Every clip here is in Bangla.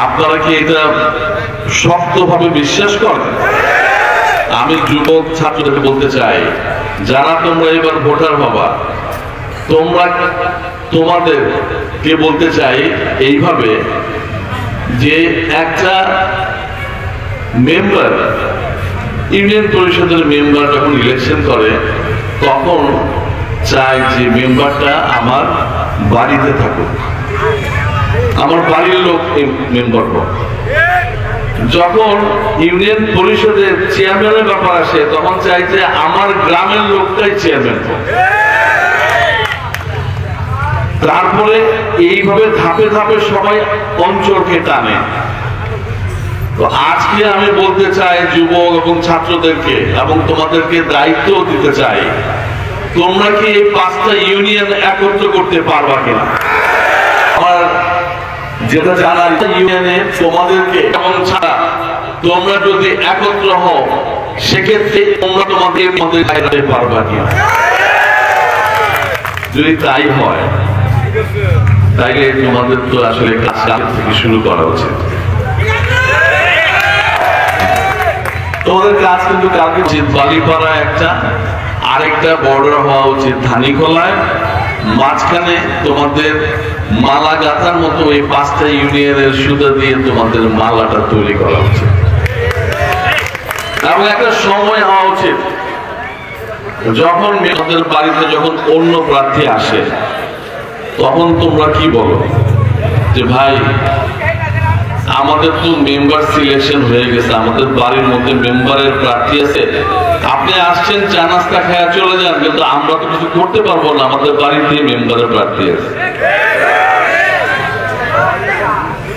আপনারা কি এটা শক্তভাবে বিশ্বাস করেন? আমি যুবক ছাত্রদেরকে বলতে চাই, যারা তোমরা এবার ভোটার হবা, তোমরা তোমাদেরকে বলতে চাই এইভাবে যে একটা মেম্বার, ইউনিয়ন পরিষদের মেম্বার যখন ইলেকশন করে তখন চাই যে মেম্বারটা আমার বাড়িতে থাকুক, আমার বাড়ির লোক মেম্বার হোক। যখন ইউনিয়ন পরিষদের চেয়ারম্যানের ব্যাপার আসে তখন চাই যে আমার গ্রামের লোকটাই চেয়ারম্যান হোক। তারপরে এইভাবে ধাপে ধাপে সবাই অঞ্চলকে টানে। তো আজকে আমি বলতে চাই যুবক এবং ছাত্রদেরকে, এবং তোমাদেরকে দায়িত্ব দিতে চাই, তোমরা কি এই 5টা ইউনিয়ন একত্র করতে পারবা কিনা? আমার যেটা জানার ইউনিয়নে তোমাদেরকে এবং ছাড়া তোমরা যদি একত্র হও সেক্ষেত্রে তোমরা তোমাদের মধ্যে দাঁড়াতে পারবা কিনা? যদি তাই হয় তাইলে তোমাদের তো আসলে কাজ থেকে শুরু করা উচিত। তোমাদের কাজ কিন্তু কালকে উচিত বালিপাড়া একটা, আরেকটা বর্ডার হওয়া উচিত ধানিখোলায়, মাঝখানে তোমাদের মালা গাঁথার মতো এই 5টা ইউনিয়নের সুতা দিয়ে তোমাদের মালাটা তৈরি করা উচিত। এবং একটা সময় হওয়া উচিত যখন মেয়েদের বাড়িতে যখন অন্য প্রার্থী আসে তখন তোমরা কি বলো যে ভাই আমাদের তো মেম্বার সিলেকশন হয়ে গেছে, আমাদের বাড়ির মধ্যে মেম্বারের প্রার্থী আছে, আপনি আসছেন চা নাস্তা খায়া চলে যান, কিন্তু আমরা তো কিছু করতে পারবো না, আমাদের বাড়িতে মেম্বারের প্রার্থী আছে।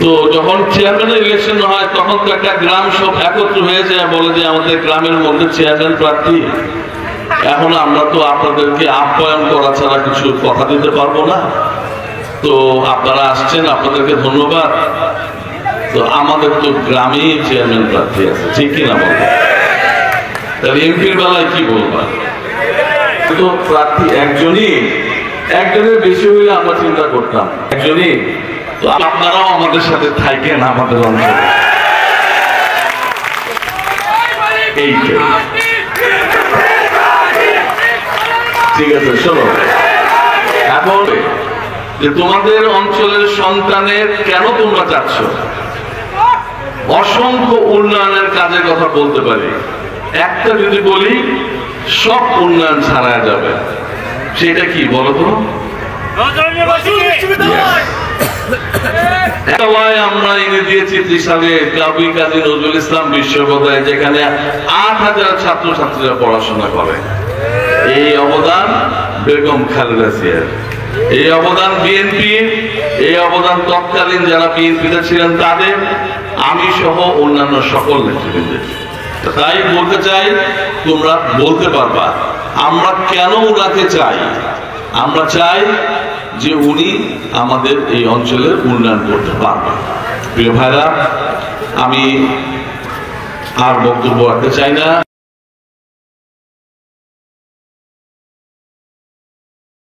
তো যখন চেয়ারম্যানের ইলেকশন হয় তখন তো একটা গ্রাম সব একত্র হয়ে যায়, বলে যে আমাদের গ্রামের মধ্যে চেয়ারম্যান প্রার্থী, এখন আমরা তো আপনাদেরকে আপ্যায়ন করা ছাড়া কিছু কথা দিতে পারবো না, তো আপনারা আসছেন, আপনাদেরকে ধন্যবাদ, তো আমাদের তো গ্রামেই চেয়ারম্যান প্রার্থী আছে, ঠিক কিনা বলবো? তাহলে এমপির বেলায় কি বলবা? তো প্রার্থী একজনের বেশি হইলে আমরা চিন্তা করতাম, একজনই, তো আপনারাও আমাদের সাথে থাকেন আমাদের অঞ্চলে। ঠিক আছে, শোনো, এখন যে তোমাদের অঞ্চলের সন্তানের কেন তোমরা চাচ্ছ, অসংখ্য উন্নয়নের কাজের কথা বলতে পারি, একটা যদি বলি সব উন্নয়ন ছাড়া যাবে, সেটা কি বলো তো? আমরা এনে দিয়েছি ত্রিশালে কাবি কাজী নজরুল ইসলাম বিশ্ববিদ্যালয়, যেখানে 8,000 ছাত্রছাত্রীরা পড়াশোনা করে। এই অবদান বেগম খালেদা জিয়ার, এই অবদান বিএনপির, এই অবদান তৎকালীন যারা বিএনপিতে ছিলেন তাদের, আমি সহ অন্যান্য সকল নেতৃবৃন্দের। তাই বলতে চাই, তোমরা বলতে পারবা আমরা কেন ওনাকে চাই। আমরা চাই যে উনি আমাদের এই অঞ্চলের উন্নয়ন করতে পারবেন। প্রিয় ভাইরা, আমি আর বক্তব্য রাখতে চাই না।